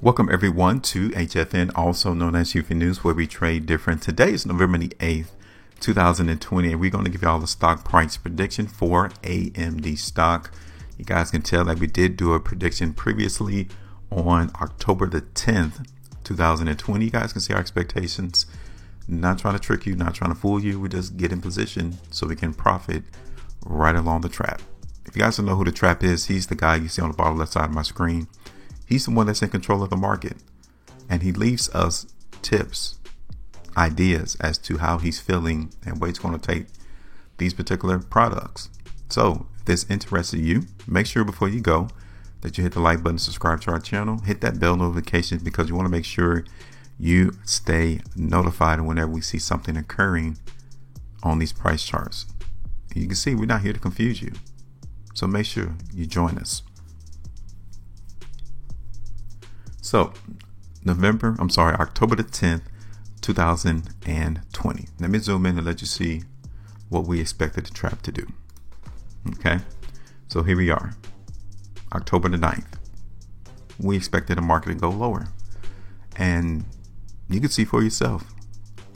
Welcome everyone to HFN, also known as Eufy News, where we trade different. Today is November the 8th, 2020, and we're going to give you all the stock price prediction for AMD stock. You guys can tell that we did do a prediction previously on October the 10th, 2020. You guys can see our expectations. Not trying to trick you, not trying to fool you. We just get in position so we can profit right along the trap. If you guys don't know who the trap is, he's the guy you see on the bottom left side of my screen. He's the one that's in control of the market, and he leaves us tips, ideas as to how he's feeling and where he's going to take these particular products. So if this interested you, make sure before you go that you hit the like button, subscribe to our channel, hit that bell notification, because you want to make sure you stay notified whenever we see something occurring on these price charts. You can see we're not here to confuse you, so make sure you join us. So October the 10th, 2020. Let me zoom in and let you see what we expected the trap to do. Okay, so here we are, October the 9th. We expected the market to go lower, and you can see for yourself,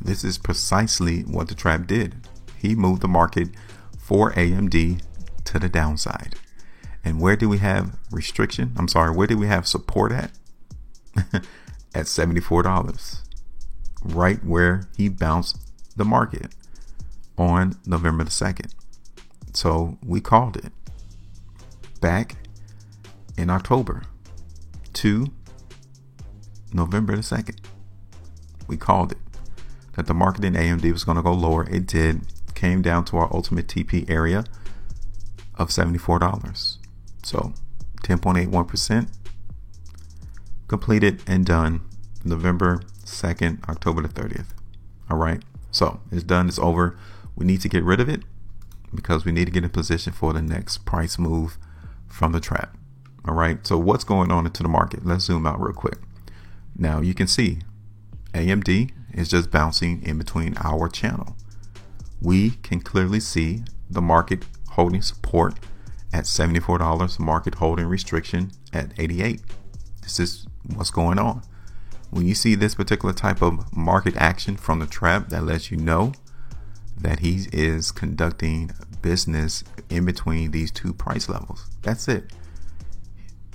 this is precisely what the trap did. He moved the market for AMD to the downside. And where do we have where do we have support at? At $74, right where he bounced the market on November the 2nd. So we called it back in October to November the 2nd. We called it that the market in AMD was going to go lower. It did. Came down to our ultimate TP area of $74. So 10.81%. Completed and done November 2nd, October the 30th. All right. So it's done. It's over. We need to get rid of it because we need to get in position for the next price move from the trap. All right. So what's going on into the market? Let's zoom out real quick. Now you can see AMD is just bouncing in between our channel. We can clearly see the market holding support at $74, market holding restriction at 88. This is what's going on. When you see this particular type of market action from the trap, that lets you know that he is conducting business in between these two price levels. That's it.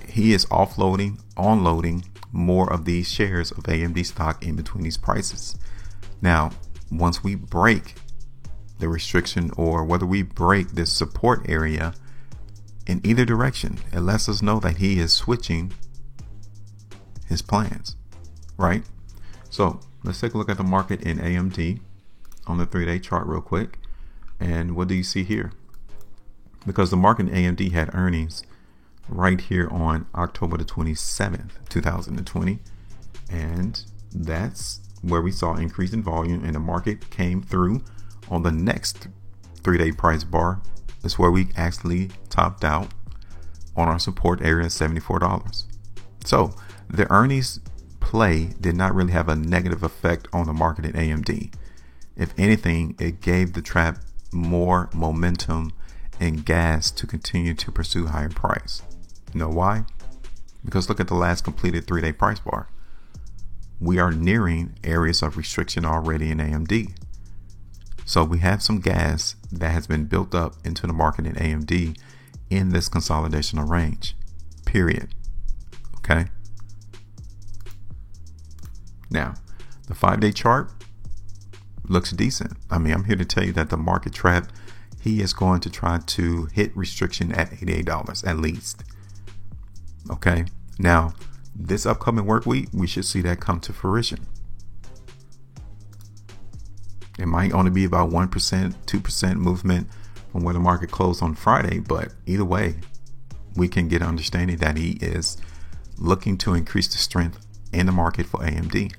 He is offloading, onloading more of these shares of AMD stock in between these prices. Now, once we break the restriction, or whether we break this support area in either direction, it lets us know that he is switching his plans, right? So let's take a look at the market in AMD on the 3-day chart real quick. And what do you see here? Because the market in AMD had earnings right here on October the 27th, 2020. And that's where we saw increase in volume, and the market came through on the next 3-day price bar. That's where we actually topped out on our support area at $74. So the earnings play did not really have a negative effect on the market at AMD. If anything, it gave the trap more momentum and gas to continue to pursue higher price. You know why? Because look at the last completed 3-day price bar. We are nearing areas of restriction already in AMD. So we have some gas that has been built up into the market in AMD in this consolidational range, period. Okay. Now, the 5-day chart looks decent. I mean, I'm here to tell you that the market trap, he is going to try to hit restriction at $88 at least. Okay. Now, this upcoming work week, we should see that come to fruition. It might only be about 1%, 2% movement from where the market closed on Friday, but either way, we can get an understanding that he is looking to increase the strength in the market for AMD.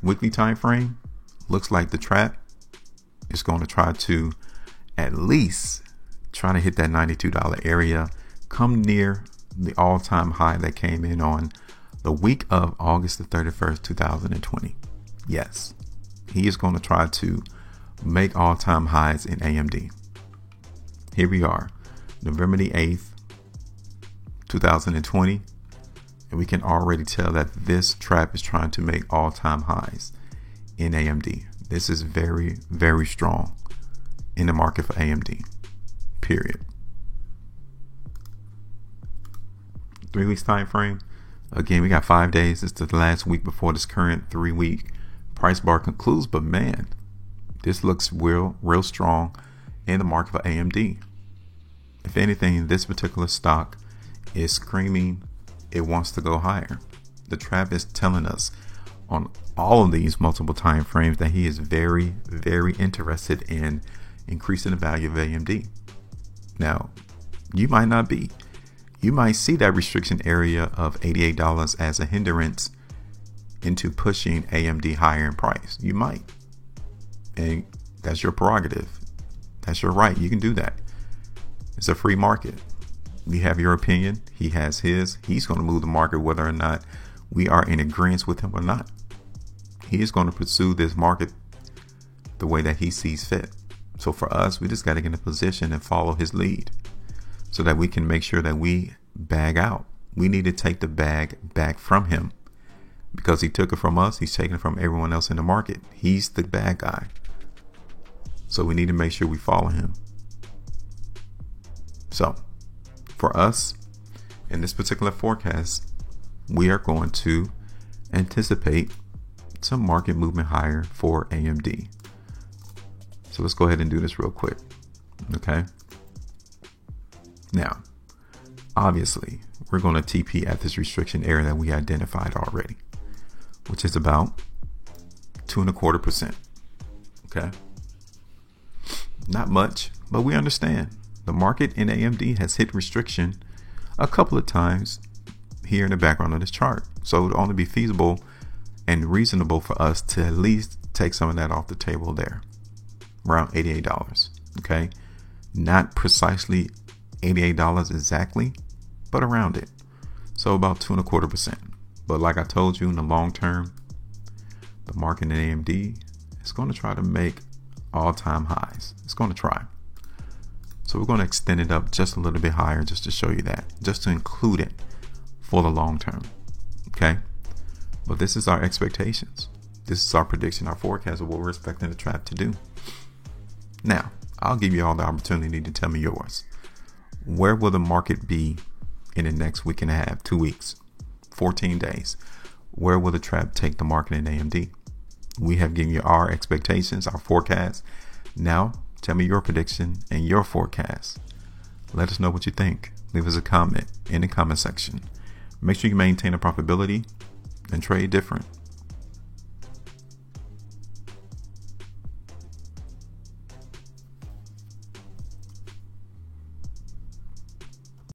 Weekly time frame looks like the trap is going to try to at least try to hit that $92 area, come near the all-time high that came in on the week of August the 31st, 2020. Yes, he is going to try to make all-time highs in AMD. Here we are, November the 8th, 2020. And we can already tell that this trap is trying to make all-time highs in AMD. This is very, very strong in the market for AMD, period. 3 weeks time frame. Again, we got 5 days. It's the last week before this current 3-week price bar concludes. But man, this looks real strong in the market for AMD. If anything, this particular stock is screaming it wants to go higher. The trap is telling us on all of these multiple time frames that he is very, very interested in increasing the value of AMD. Now, you might not be. You might see that restriction area of $88 as a hindrance into pushing AMD higher in price. You might. And that's your prerogative. That's your right. You can do that. It's a free market. We have your opinion. He has his. He's going to move the market whether or not we are in agreement with him or not. He is going to pursue this market the way that he sees fit. So for us, we just got to get in a position and follow his lead so that we can make sure that we bag out. We need to take the bag back from him because he took it from us. He's taking it from everyone else in the market. He's the bad guy. So we need to make sure we follow him. So for us, in this particular forecast, we are going to anticipate some market movement higher for AMD. So let's go ahead and do this real quick. Okay. Now, obviously, we're going to TP at this restriction area that we identified already, which is about 2.25%. Okay. Not much, but we understand. The market in AMD has hit restriction a couple of times here in the background of this chart. So it would only be feasible and reasonable for us to at least take some of that off the table there, around $88. Okay. Not precisely $88 exactly, but around it. So about 2.25%. But like I told you, in the long term, the market in AMD is going to try to make all-time highs. It's going to try. So we're going to extend it up just a little bit higher just to show you that, just to include it for the long term. Okay. But this is our expectations. This is our prediction, our forecast of what we're expecting the trap to do. Now, I'll give you all the opportunity to tell me yours. Where will the market be in the next week and a half, 2 weeks, 14 days? Where will the trap take the market in AMD? We have given you our expectations, our forecast. Now, tell me your prediction and your forecast. Let us know what you think. Leave us a comment in the comment section. Make sure you maintain a profitability and trade different.